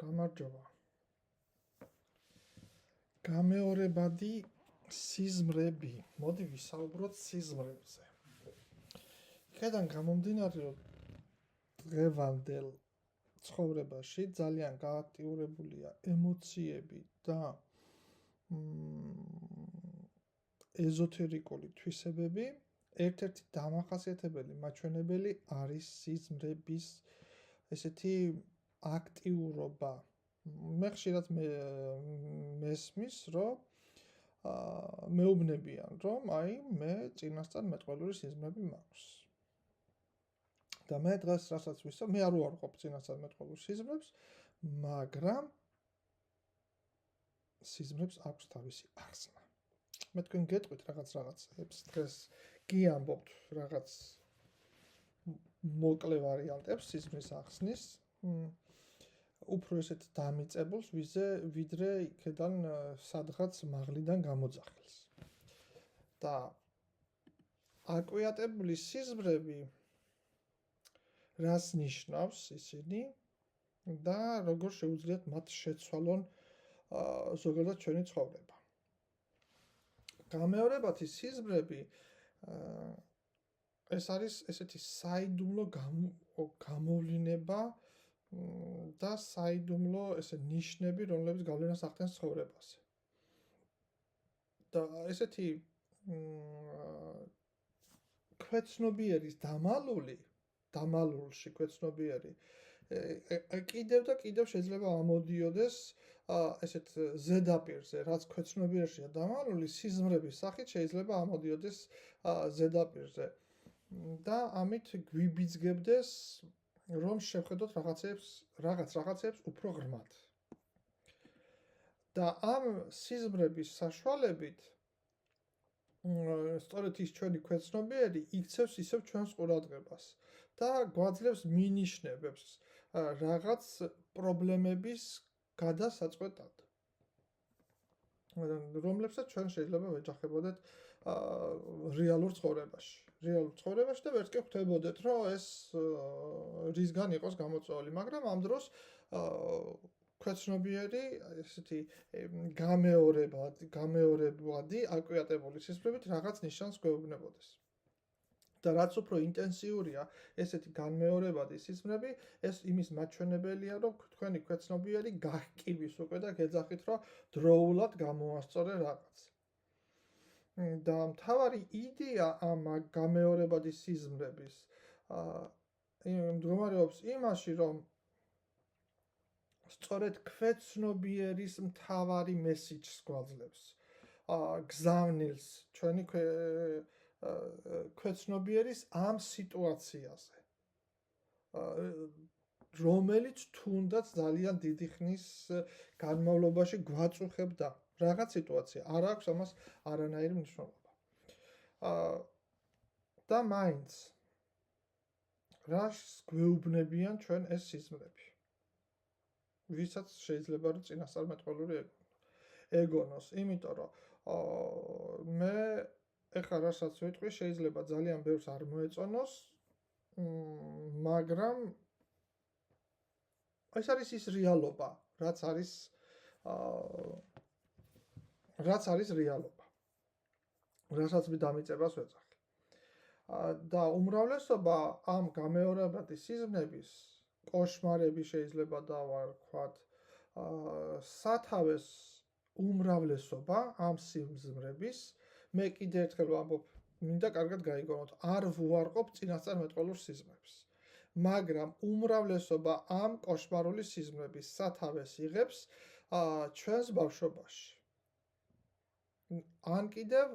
გამარჯობა. გამეორებადი სიზმრები. მოდი ვისაუბროთ სიზმრებზე. იქედან გამომდინარე, რომ დღევანდელ ცხოვრებაში ძალიან გააქტიურებულია ემოციები და ეზოთერიკული თვისებები, ერთ-ერთი დამახასიათებელი მაჩვენებელი არის სიზმრების ესეთი აქტიურობა. მე ხშირად მესმის, რომ მეუბნებიან, რომ მე წინასწარ მეტყველური სიზმრები მაქვს. და მე დღეს რასაც ვისწავლ, მე არ უარყოფ წინასწარ მეტყველურ სიზმრებს, მაგრამ სიზმრებს აქვს თავისი ახსნა. მე თქვენ გეტყვით რაღაცებს, დღეს გიამბობთ რაღაც მოკლე ვარიანტებს სიზმრის ახსნის. უფრო ესეთ დამიწებულს, ვიდრე იქედან სადღაც მაღლიდან გამოძახილს. და აკვიატებული სიზმრები რას ნიშნავს ისინი და როგორ შეუძლიათ მათ შეცვალონ ზოგადად ჩვენი ცხოვრება. გამეორებადი სიზმრები ეს არის ესეთი საიდუმლო გამოვლინება და საიდუმლო ნიშნები, რომლებიც გავლენას ახდენს ცხოვრებაზე. და ესეთი ქვეცნობიერის დამალულში ქვეცნობიერი კიდევ და კიდევ შეიძლება ამოდიოდეს ესეთ ზედაპირზე, რაც ქვეცნობიერშია დამალული, სიზმრების სახით შეიძლება ამოდიოდეს ზედაპირზე. და ამით გვიბიძგებდეს, რომ შევხედოთ რაღაცებს უფრო ღრმად. და ამ სიზმრების საშუალებით სწორედ ის ჩვენი ქვეცნობიერი იქცევს ისევ ჩვენს ყურადღებას და გვაძლევს მინიშნებებს რაღაც პრობლემების გადასაწყვეტად, რომლებსაც ჩვენ შეიძლება ვეჯახებოდეთ რეალურ ცხოვრებაში და ვერც კი ხვდებოდეთ, რომ ეს რისგან იყოს გამოწვეული, მაგრამ ამ დროს ქვეცნობიერი ესეთი გამეორებადი აკვიატებული სიზმრებით რაღაც ნიშანს გვეუბნებოდეს. და რაც უფრო ინტენსიურია ესეთი გამეორებადი სიზმრები, ეს იმის მაჩვენებელია, რომ თქვენი ქვეცნობიერი გაჰკივის უკვე და გეძახით, რომ დროულად გამოასწორე რაღაც. და მთავარი იდეა ამ გამეორებადი სიზმრების მდგომარეობს იმაში, რომ სწორედ ქვეცნობიერის მთავარი მესიჯს გვაძლევს. გზავნილს ჩვენი ქვეცნობიერის ამ სიტუაციაზე, რომელიც თუნდაც ძალიან დიდი ხნის განმავლობაში გვაწუხებდა რაღაც სიტუაცია, არ აქვს ამას არანაირი მნიშვნელობა. და მაინც რას გვეუბნებიან ჩვენ ეს სიზმრები? ვისაც შეიძლება რომ წინასწარ მეტყველური ეგონოს, იმიტომ რომ მე ეხლა რასაც ვიტყვი, შეიძლება ძალიან ბევრს არ მოეწონოს, მაგრამ ეს არის ის რეალობა, რაც არის რეალობა. რასაც მე დამიწებას ვეძახი. და უმრავლესობა ამ გამეორებადი სიზმრების კოშმარები შეიძლება დავარქვათ, სათავეს უმრავლესობა ამ სიზმრების, მე კიდევ ერთხელ ვამბობ, მინდა კარგად გაიგონოთ, არ ვუარყოფ წინასწარ მეტყველურ სიზმრებს, მაგრამ უმრავლესობა ამ კოშმარული სიზმრების სათავეს იღებს ჩვენს ბავშვობაში. ან კიდევ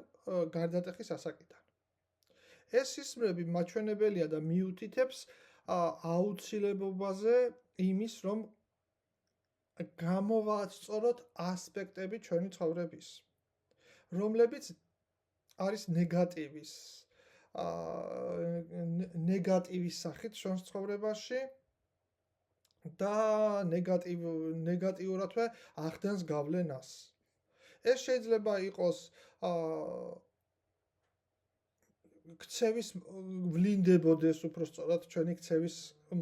გარდატეხის ასაკიდან. ეს სიზმრები მაჩვენებელია და მიუთითებს აუცილებლობაზე იმის, რომ გამოვასწოროთ ასპექტები ჩვენი ცხოვრების, რომლებიც არის ნეგატივის სახით ჩვენს ცხოვრებაში და ნეგატიურადვე ახდენს გავლენას. ეს შეიძლება იყოს ქცევის ვლინდებოდეს, უფრო სწორად ჩვენი ქცევის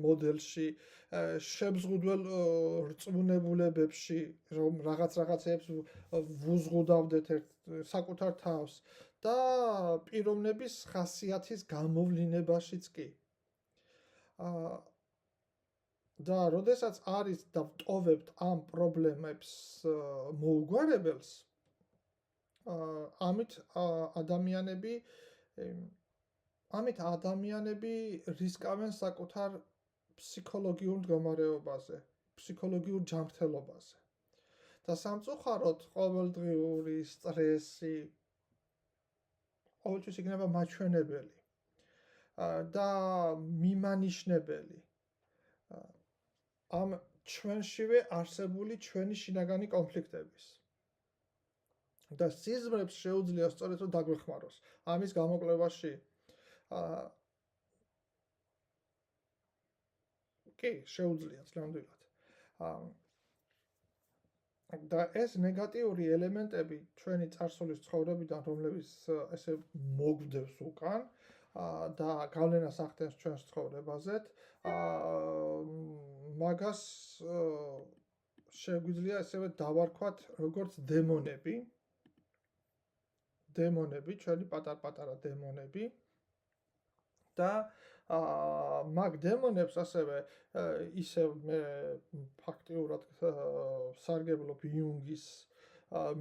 მოდელში, შებზღუდველ რწმუნებულებებში, რომ რაღაცეებს ვუზღუდავდეთ საკუთარ თავს და პიროვნების ხასიათის გამოვლინებაშიც კი. და როდესაც არის და ვტოვებთ ამ პრობლემებს მოუგვარებელს, ამით ადამიანები რისკავენ საკუთარ ფსიქოლოგიურ მდგომარეობაზე, ფსიქოლოგიურ ჯანმრთელობაზე. და სამწუხაროდ ყოველდღიური სტრესი ყოველთვის იქნება მაჩვენებელი და მიმანიშნებელი ამ ჩვენშივე არსებული ჩვენი შინაგანი კონფლიქტების. და სიზმრებს შეუძლია სწორედ რომ დაგვეხმაროს. ამის გამოკვლევაში კი, შეუძლიათ ნამდვილად. და ეს ნეგატიური ელემენტები ჩვენი წარსულის ცხოვრებიდან, რომლებიც ესე მოგვდევს უკან და გავლენას ახდენს ჩვენს ცხოვრებაზეთ, მაგას შეგვიძლია ესევე დავარქვათ როგორც დემონები, ჩვენი პატარ-პატარა დემონები და მაგ დემონებს ასევე ისევ მე ფაქტიურად სარგებლობ იუნგის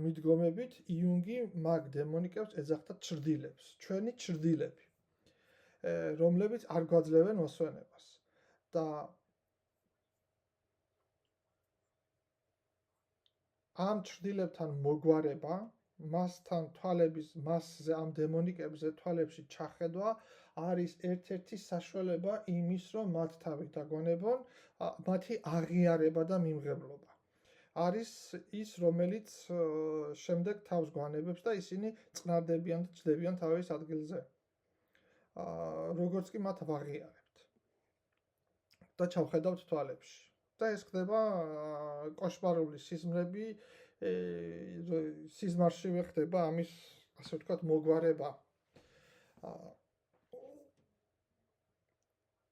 მიდგომებით, იუნგი მაგ დემონიკებს ეძახდა ჩრდილებს, ჩვენი ჩრდილები, რომლებიც არ გვაძლევენ მოსვენებას. და ამ ჩრდილებთან მოგვარება, მასთან მასზე ამ დემონიკებზე თვალებში ჩახედვა არის ერთ-ერთი საშუალება იმის, რომ მათ თავი დაგონებონ, მათი აღიარება და მიმღებლობა. არის ის, რომელიც შემდეგ თავს გვანებებს და ისინი წყნარდებიან და ჯდებიან თავის ადგილზე. როგორც კი მათ ვაღიარებთ და ჩავხედავთ თვალებში. და ეს ხდება კოშმარული სიზმრები, სიზმარშივე ხდება ამის, ასე ვთქვათ, მოგვარება.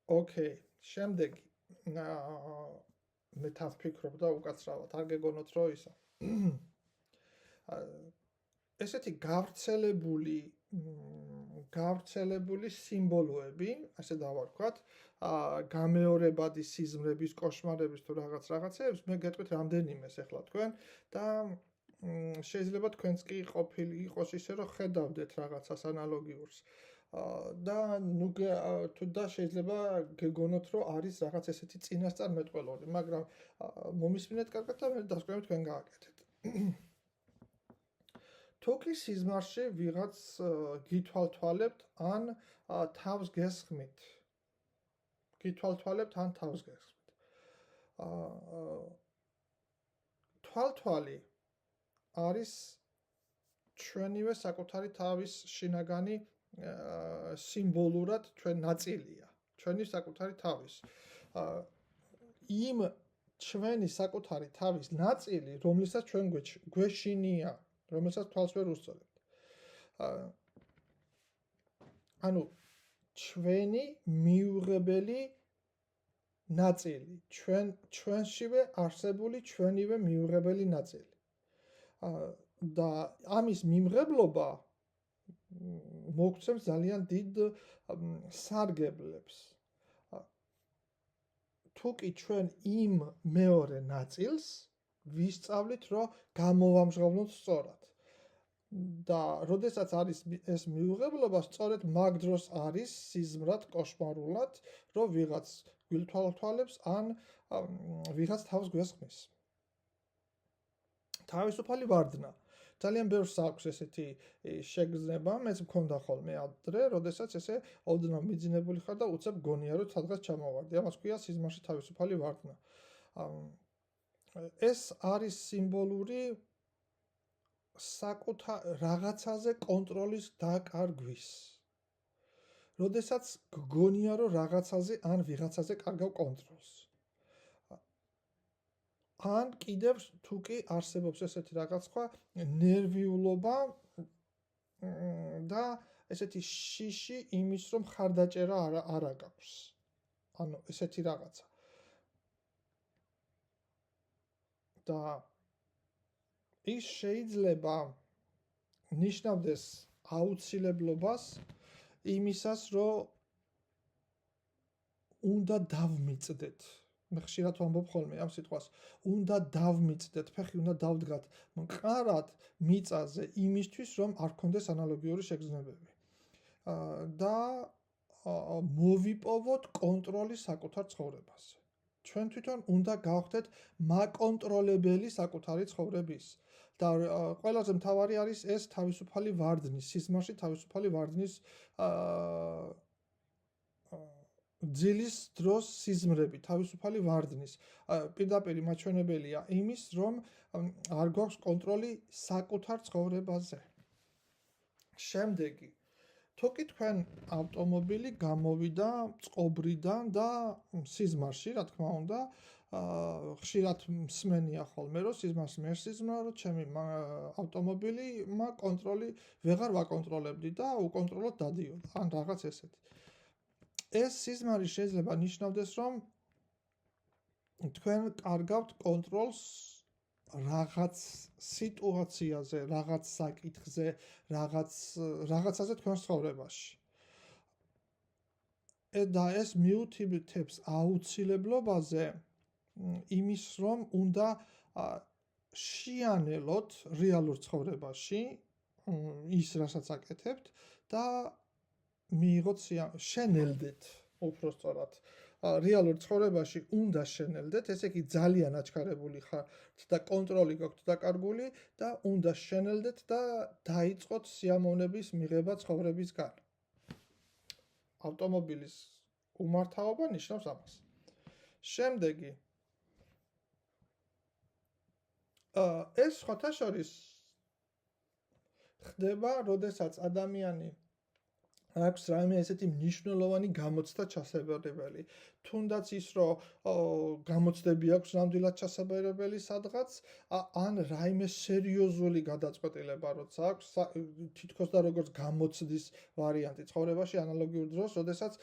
ოკეი, შემდეგი მე თან ვფიქრობ და უკაცრავად, არ გეგონოთ რომ ისა. ესეთი გავრცელებული სიმბოლოები, ასე დავარქვათ, გამეორებადი სიზმრების, კოშმარების თუ რაღაცეებს, მე გეტყვით რამდენიმეს ახლა თქვენ და შეიძლება თქვენც კი იყოს ისე, რომ ხედავდეთ რაღაცას ანალოგიურს. და ნუ და შეიძლება გეგონოთ, რომ არის რაღაც ესეთი წინასწარმეტყველური, მაგრამ მომისმინეთ კარგად და მე დასკვნები თქვენ გააკეთეთ. თუ კი სიზმარში ვიღაც გითვალთვალებთ ან თავს გესხმით. თვალთვალი არის ჩვენივე საკუთარი თავის შინაგანი სიმბოლურად ჩვენ ნაწილია, ჩვენი საკუთარი თავის. იმ ჩვენი საკუთარი თავის ნაწილი, რომლითაც ჩვენ გვეშინია, რომელსაც თვალს ვერ უსწორებთ. ანუ ჩვენი მიუღებელი ნაწილი, ჩვენშივე არსებული ჩვენივე მიუღებელი ნაწილი. და ამის მიმღებლობა მოგცემს ძალიან დიდ სარგებლებს. თუ კი ჩვენ იმ მეორე ნაწილს ვისწავლით, რომ გამოვამჟღავნოთ სწორად. და როდესაც არის ეს მიუღებლობა, სწორედ მაგ დროს არის სიზმრად, კოშმარულად, რომ ვიღაც გვილთვალთვალებს ან ვიღაც თავს გვესხმის. თავისუფალი ვარდნა. ძალიან ბევრს აქვს ესეთი შეგრძნება, მეც მქონდა ხოლმე ადრე, როდესაც ესე ოდნავ მიძინებული ხარ და უცებ გონია, რომ სადღაც ჩამოვარდი. ამას ქვია სიზმარში თავისუფალი ვარდნა. ეს არის სიმბოლური რაღაცაზე კონტროლის დაკარგვის. როდესაც გგონია, რომ რაღაცაზე ან ვიღაცაზე კარგავ კონტროლს. ან კიდევ თუ კი არსებობს ესეთი რაღაც სხვა ნერვიულობა და ესეთი შიში იმის, რომ ხარდაჭერა არ გაქვს. ანუ ესეთი რაღაცა. და ის შეიძლება ნიშნავდეს აუცილებლობას იმისას, რომ უნდა დავმიწდეთ. მე ხშირად ვამბობ ხოლმე ამ სიტყვას, უნდა დავმიწდეთ, ფეხი უნდა დავდგათ მყარად მიწაზე იმისთვის, რომ არ გქონდეს ანალოგიური შეგრძნებები. და მოვიპოვოთ კონტროლი საკუთარ ცხოვრებაზე. ჩვენ თვითონ უნდა გავხდეთ მაკონტროლებელი საკუთარი ცხოვრების. და ყველაზე მთავარი არის ეს თავისუფალი ვარდნის, სიზმარში თავისუფალი ვარდნის ძილის დროს სიზმრები, თავისუფალი ვარდნის. პირდაპირ მაჩვენებელია იმის, რომ არ გვაქვს კონტროლი საკუთარ ცხოვრებაზე. შემდეგი, თუ კი თქვენ ავტომობილი გამოვიდა წყობრიდან და სიზმარში, რა თქმა უნდა, ხშირად მსმენია ხოლმე, რომ სიზმარს მე სიზმრა, რომ ჩემი ავტომობილი კონტროლი ვეღარ ვაკონტროლებდი და უკონტროლოდ დადიოდა, ან რაღაც ესეთი. ეს სიზმარი შეიძლება ნიშნავდეს, რომ თქვენ კარგავთ კონტროლს რაღაც სიტუაციაზე, რაღაც საკითხზე, რაღაცაზე თქვენ ცხოვრებაში. და ეს მიუთითებს აუცილებლობაზე იმის, რომ უნდა შეანელოთ რეალურ ცხოვრებაში ის, რასაც აკეთებთ და მიიღოთ შენელდეთ, უпростоრად. რეალურ ცხოვრებაში უნდა შენელდეთ, ესე იგი ძალიან აჩქარებული ხართ და კონტროლი გაქვთ დაკარგული და უნდა შენელდეთ და დაიწყოთ სიამოვნების მიღება ცხოვრებისგან. ავტომობილის უმართავობა ნიშნავს ამას. შემდეგი, ეს სხვათა შორის ხდება, როდესაც ადამიანი აქვს რაიმე ესეთი მნიშვნელოვანი გამოცდა ჩასაბერებელი. თუნდაც ის, რომ გამოცდები აქვს ნამდვილად ჩასაბერებელი სადღაც, ან რაიმე სერიოზული გადაწყვეტილება როცა აქვს, თითქოს და როგორც გამოცდის ვარიანტი ცხოვრებაში ანალოგიურ დროს, როდესაც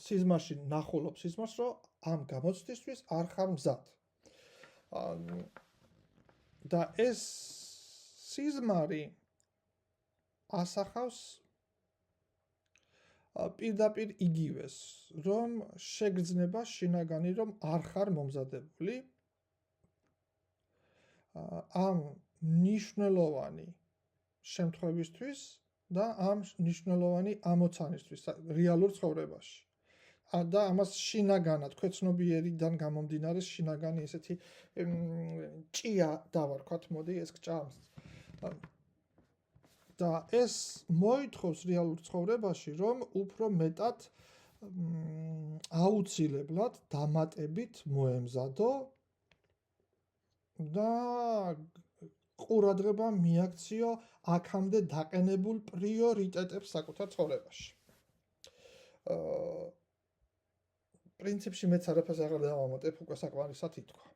სიზმარში ნახულობ სიზმარს, რომ ამ გამოცდისთვის არ ხარ მზად. და ეს სიზმარი ასახავს პირდაპირ იგივეს, რომ შეგრძნება შინაგანი, რომ არ ხარ მომზადებული ამ მნიშვნელოვანი შემთხვევისთვის და ამ მნიშვნელოვანი ამოცანისთვის რეალურ ცხოვრებაში. და ამას შინაგანად, ქვეცნობიერიდან გამომდინარე შინაგანი ესეთი ჭია დავარქვათ, მოდი ეს გჭამს. და ეს მოითხოვს რეალურ ცხოვრებაში, რომ უფრო მეტად აუცილებლად დამატებით მოემზადო და ყურადღება მიაქციო აქამდე დაყენებულ პრიორიტეტებს საკუთარ ცხოვრებაში. პრინციპში მეც არაფერს აღარ დავამატებ, უკვე საკმარისად ითქვა.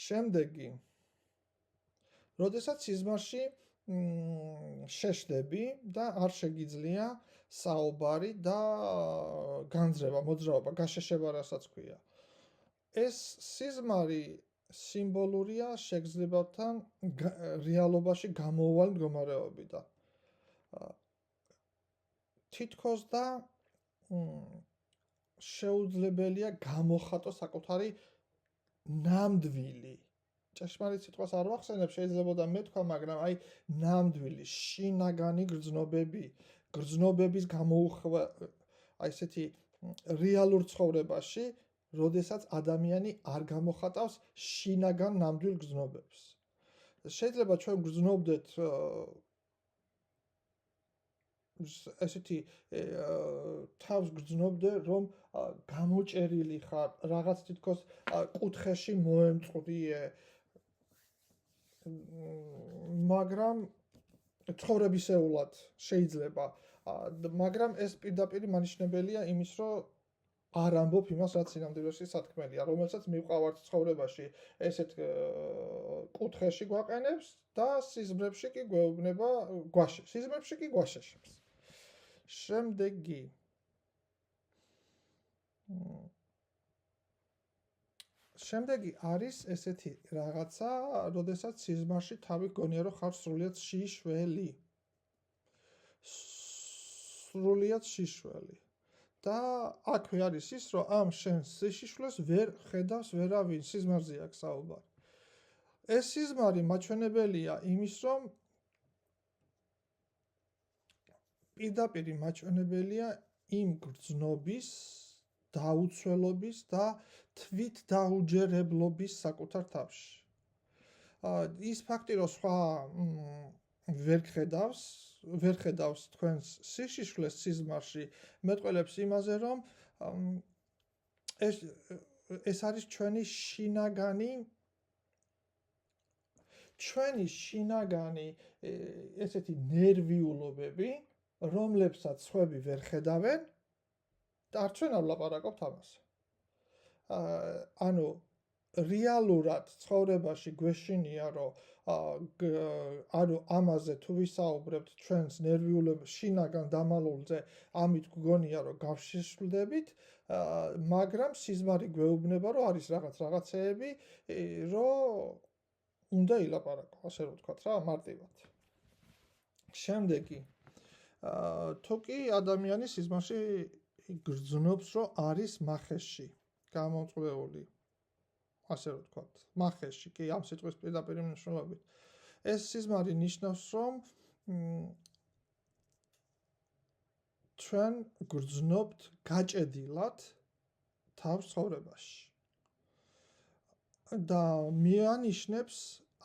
შემდეგი, როდესაც სიზმარში შეშდები და არ შეგიძლია საუბარი და განძრევა, მოძრაობა, გაშეშება, რასაც ქვია. ეს სიზმარი სიმბოლურია შეგრძნებებთან რეალობაში გამოვვალ მდგომარეობიდან. თითქოს და შეუძლებელია გამოხატო საკუთარი ნამდვილი. ჭეშმარიტ სიტყვას არ ვახსენებ, შეიძლებოდა მეთქვა, მაგრამ აი ნამდვილი შინაგანი გრძნობების გამოუხვა აი ესეთი რეალურ ცხოვრებაში, როდესაც ადამიანი არ გამოხატავს შინაგან ნამდვილ გრძნობებს. შეიძლება ჩვენ გრძნობდეთ ესეთი თავს გრძნობდე, რომ გამოჭერილი ხარ, რაღაც თითქოს კუთხეში მოემწყვრიე, მაგრამ ცხოვრებისეულად შეიძლება, მაგრამ ეს პირდაპირ მანიშნებელია იმის, რომ არ ამბობ იმას, რაც სინამდვილეში სათქმელია, რომელსაც მივყავართ ცხოვრებაში, ესეთ კუთხეში გვაყენებს და სიზმრებში კი გვეუბნება გვაშეშებს. შემდეგი, შემდეგი არის ესეთი რაღაცა, როდესაც სიზმარში თავი გონია, რომ ხარ სრულიად შიშველი. სრულიად შიშველი. და აქვე არის ის, რომ ამ შენს სიშიშვლეს ვერ ხედავს ვერავინ, სიზმარზე აქვს საუბარი. ეს სიზმარი მაჩვენებელია იმის, რომ პირდაპირ მაჩვენებელია იმ გრძნობის, დაუცველობის და თვით დაუჯერებლობის საკუთარ თავში. ის ფაქტი, რომ სხვა ვერ ხედავს თქვენს სიშიშვლეს სიზმარში, მეტყველებს იმაზე, რომ ეს არის ჩვენი შინაგანი ესეთი ნერვიულობები, რომლებსაც სხვები ვერ ხედავენ და არ ჩვენ არ ვლაპარაკობთ ამაზე. ანუ რეალურად ცხოვრებაში გვეშინია, რომ ანუ ამაზე თუ ვისაუბრებთ ჩვენს ნერვიულობის შინაგან დამალულზე, ამით გგონია, რომ გავშიშვლდებით, მაგრამ სიზმარი გვეუბნება, რომ არის რაღაცეები, რომ უნდა ილაპარაკო, ასე რომ ვთქვათ რა, მარტივად. შემდეგი, თუ კი ადამიანი სიზმარში გრძნობს, რომ არის მახეში გამოწვეული, ასე რომ ვთქვათ, მახეში, კი ამ სიტყვის პირდაპირ მნიშვნელობით. ეს სიზმარი ნიშნავს, რომ ჩვენ გრძნობთ გაჭედილად თავს ცხოვრებაში. და მიანიშნებს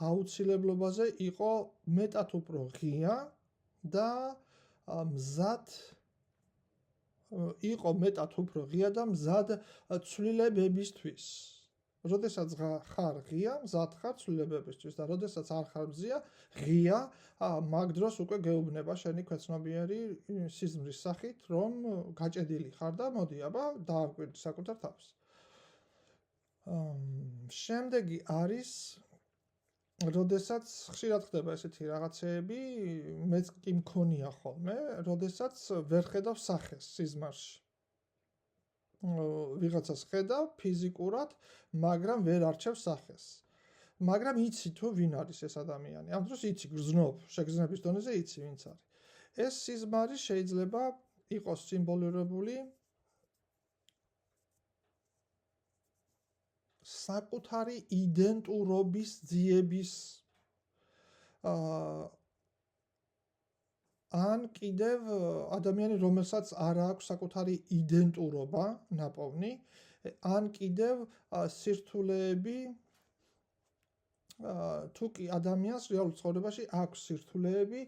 აუცილებლობაზე იყო მეტად უფრო ღია და მზად ცვლილებებისთვის. როდესაც ხარ ღია, მზად ხარ ცვლილებებისთვის და როდესაც არ ხარ ღია, მაგ დროს უკვე გეუბნება შენი ქვეცნობიერი სიზმრის სახით, რომ გაჭედილი ხარ და მოდი, აბა დააკვირდი საკუთარ თავს. შემდეგი არის, როდესაც ხშირად ხდება ესეთი რაღაცეები, მეც კი მქონია ხოლმე, როდესაც ვერ ხედავ სახეს სიზმარში. ვიღაცას ხედავ ფიზიკურად, მაგრამ ვერ არჩევ სახეს. მაგრამ იცი თუ ვინ არის ეს ადამიანი. ამ დროს იცი, გრძნობ, შეგრძნების დონეზე იცი ვინც არის. ეს სიზმარი შეიძლება იყოს სიმბოლურებული საკუთარი იდენტურობის ძიების ან კიდევ ადამიანი, რომელსაც არ აქვს საკუთარი იდენტურობა ნაპოვნი, ან კიდევ სირთულეები, თუ კი ადამიანს რეალურ ცხოვრებაში აქვს სირთულეები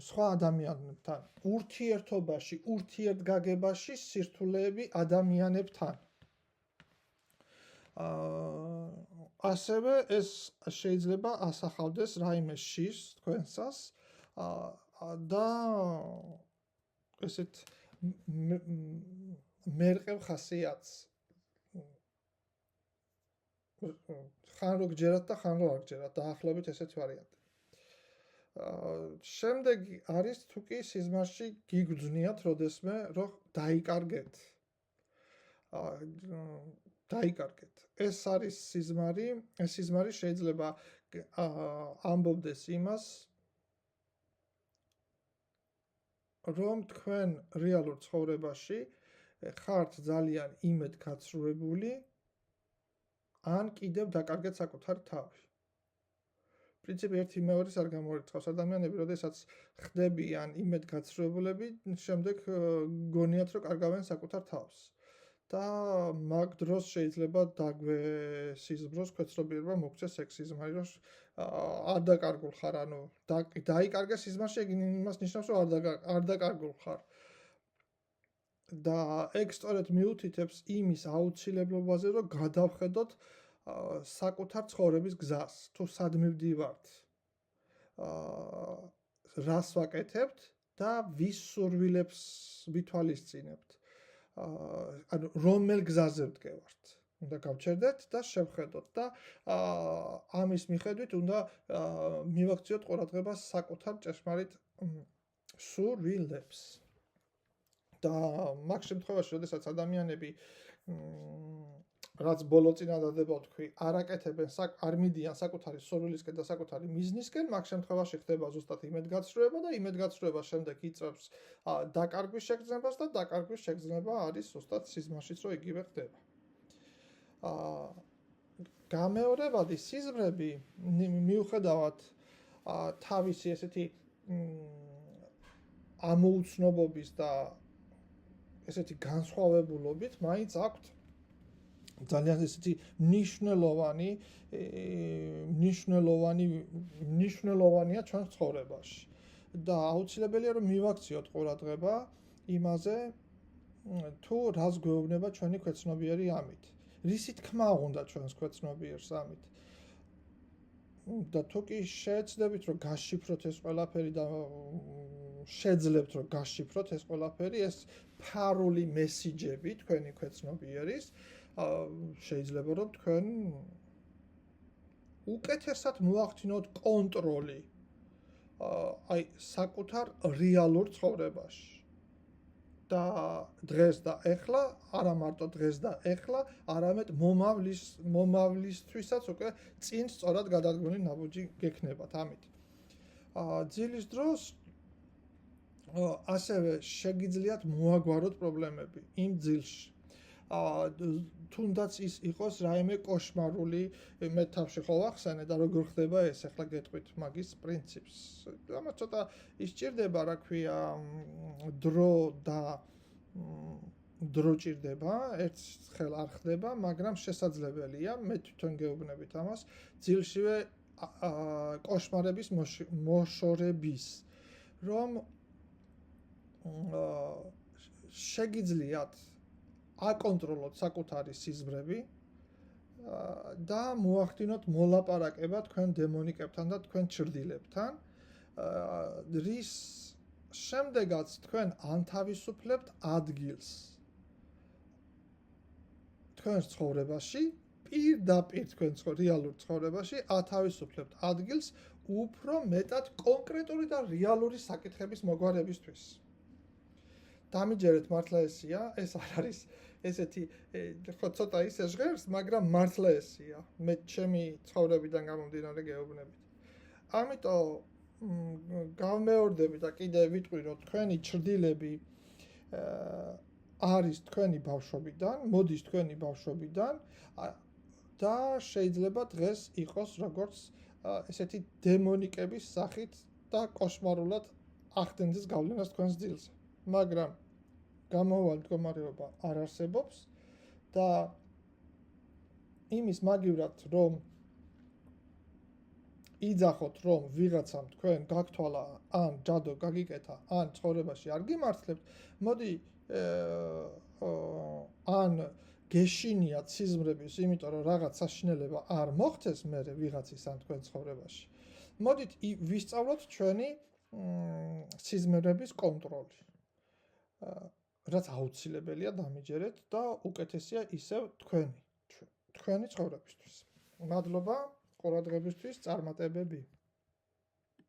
სხვა ადამიანებთან, ურთიერთობაში, ურთიერთგაგებაში სირთულეები ადამიანებთან. ასევე ეს შეიძლება ასახავდეს რაიმე შიშს თქვენსას და ესეთ მერყევ ხასიათს. ხან რო გჯერათ და ხან რო არ გჯერათ, დაახლოებით ესეთ ვარიანტი. შემდეგი არის თუ კი სიზმარში გიგრძნიათ როდესმე, რომ დაიკარგეთ. ეს არის სიზმარი, ეს სიზმარი შეიძლება ამბობდეს იმას, რომ თქვენ რეალურ ცხოვრებაში ხართ ძალიან იმედგაცრუებული, ან კიდევ დაკარგეთ საკუთარი თავი. პრინციპი ერთი მეორეს არ გამორიცხავს. ადამიანები, როდესაც ხდებიან იმედგაცრუებულები, შემდეგ გონიათ, რომ კარგავენ საკუთარ თავს. და მაგ დროს შეიძლება დაგვესიზმროს ქვეცნობიერება მოგცეს სექსიზმი, რომ არ დაკარგულ ხარ, ანუ დაიკარგე სიზმარში, იმას ნიშნავს, რომ არ დაკარგულ ხარ. და ეგ სწორედ მიუთითებს იმის აუცილებლობაზე, რომ გადავხედოთ საკუთარ ცხოვრების გზას, თუ სად მივდივართ, რას ვაკეთებთ და ვის სურვილებს ვითვალისწინებთ. ანუ რომელ გზაზე ვდგევართ. უნდა გავჩერდეთ და შევხედოთ და ამის მიხედვით უნდა მივაქციოთ ყურადღებას საკუთარ ჭეშმარიტ სურვილებს. და მაგ შემთხვევაში, როდესაც ადამიანები რაც ბოლო წინადადება ვთქვი, არ აკეთებენ, არ მიდიან საკუთარი სურვილისკენ და საკუთარი მიზნისკენ, მაგ შემთხვევაში ხდება ზუსტად იმედგაცრუება და იმედგაცრუება შემდეგ იწვევს დაკარგვის შეგრძნებას და დაკარგვის შეგრძნება არის ზუსტად სიზმარშიც, რომ იგივე ხდება. გამეორებადი სიზმრები მიუხედავად თავისი ესეთი ამოუცნობობის და ესეთი განსხვავებულობით, მაინც აქვთ ძალიან ესეთი მნიშვნელოვანია ჩვენ ცხოვრებაში. და აუცილებელია რომ მივაქციოთ ყურადღება იმაზე, თუ რას გვეუბნება ჩვენი ქვეცნობიერი ამით. რისი თქმა უნდა ჩვენს ქვეცნობიერს ამით. და თუ კი შეეცდებით რომ გაშიფროთ ეს ყველაფერი და შეძლებთ რომ გაშიფროთ ეს ყველაფერი, ეს ფარული მესიჯები თქვენი ქვეცნობიერის შეიძლება რომ თქვენ უკეთესად მოახდინოთ კონტროლი აი საკუთარ რეალურ ცხოვრებაში. და დღეს და ეხლა, არა მარტო დღეს და ეხლა, არამედ მომავლისთვისაც უკვე წინ სწორად გადადგმული ნაბუჯი გექნებათ ამით. ძილის დროს ასევე შეგიძლიათ მოაგვაროთ პრობლემები იმ ძილში. თუნდაც ის იყოს რაიმე კოშმარული მე თავში ხო ვახსენე და როგორ ხდება ეს ახლა გეტყვით მაგის პრინციპს. ამას ცოტა ისჭირდება, რა ქვია, დრო ჭირდება, ერთხელ არ ხდება, მაგრამ შესაძლებელია, მე თვითონ გეუბნებით ამას, ძილშივე კოშმარების მოშორების, რომ შეგიძლიათ აკონტროლოთ საკუთარი სიზმრები და მოახდინოთ მოლაპარაკება თქვენ დემონიკებთან და თქვენ ჩრდილებთან, რის შემდეგაც თქვენ ანთავისუფლებთ ადგილს თქვენს ცხოვრებაში, პირდაპირ თქვენ რეალურ ცხოვრებაში ათავისუფლებთ ადგილს უფრო მეტად კონკრეტული და რეალური საკითხების მოგვარებისთვის. დამიჯერეთ მართლა ესია, ეს არ არის ესეთი ხო ცოტა ისე ჟღერს, მაგრამ მართლა ესია. მე ჩემი ცხოვრებიდან გამომდინარე გეუბნებით. ამიტომ გავმეორდები და კიდე ვიტყვი, რომ თქვენი ჩრდილები არის თქვენი ბავშვობიდან, მოდის თქვენი ბავშვობიდან და შეიძლება დღეს იყოს როგორც ესეთი დემონიკების სახით და კოშმარულად ახდენდეს გავლენას თქვენს ძილზე. მაგრამ გამოვალ მდგომარეობა არ არსებობს და იმის მაგივრად რომ იძახოთ რომ ვიღაცამ თქვენ გაგთვალა ან ჯადო გაგიკეთა ან ცხოვრებაში არ გიმართლებთ, მოდი ან გეშინიათ სიზმრების, იმიტომ რომ რაღაც საშინელება არ მოხდეს მერე ვიღაცის ან თქვენ ცხოვრებაში. მოდით ვისწავლოთ ჩვენი სიზმრების კონტროლი. რაც აუცილებელია დამიჯერეთ და უკეთესია ისევ თქვენი ცხოვრებისთვის. მადლობა ყურადღებისთვის, წარმატებები.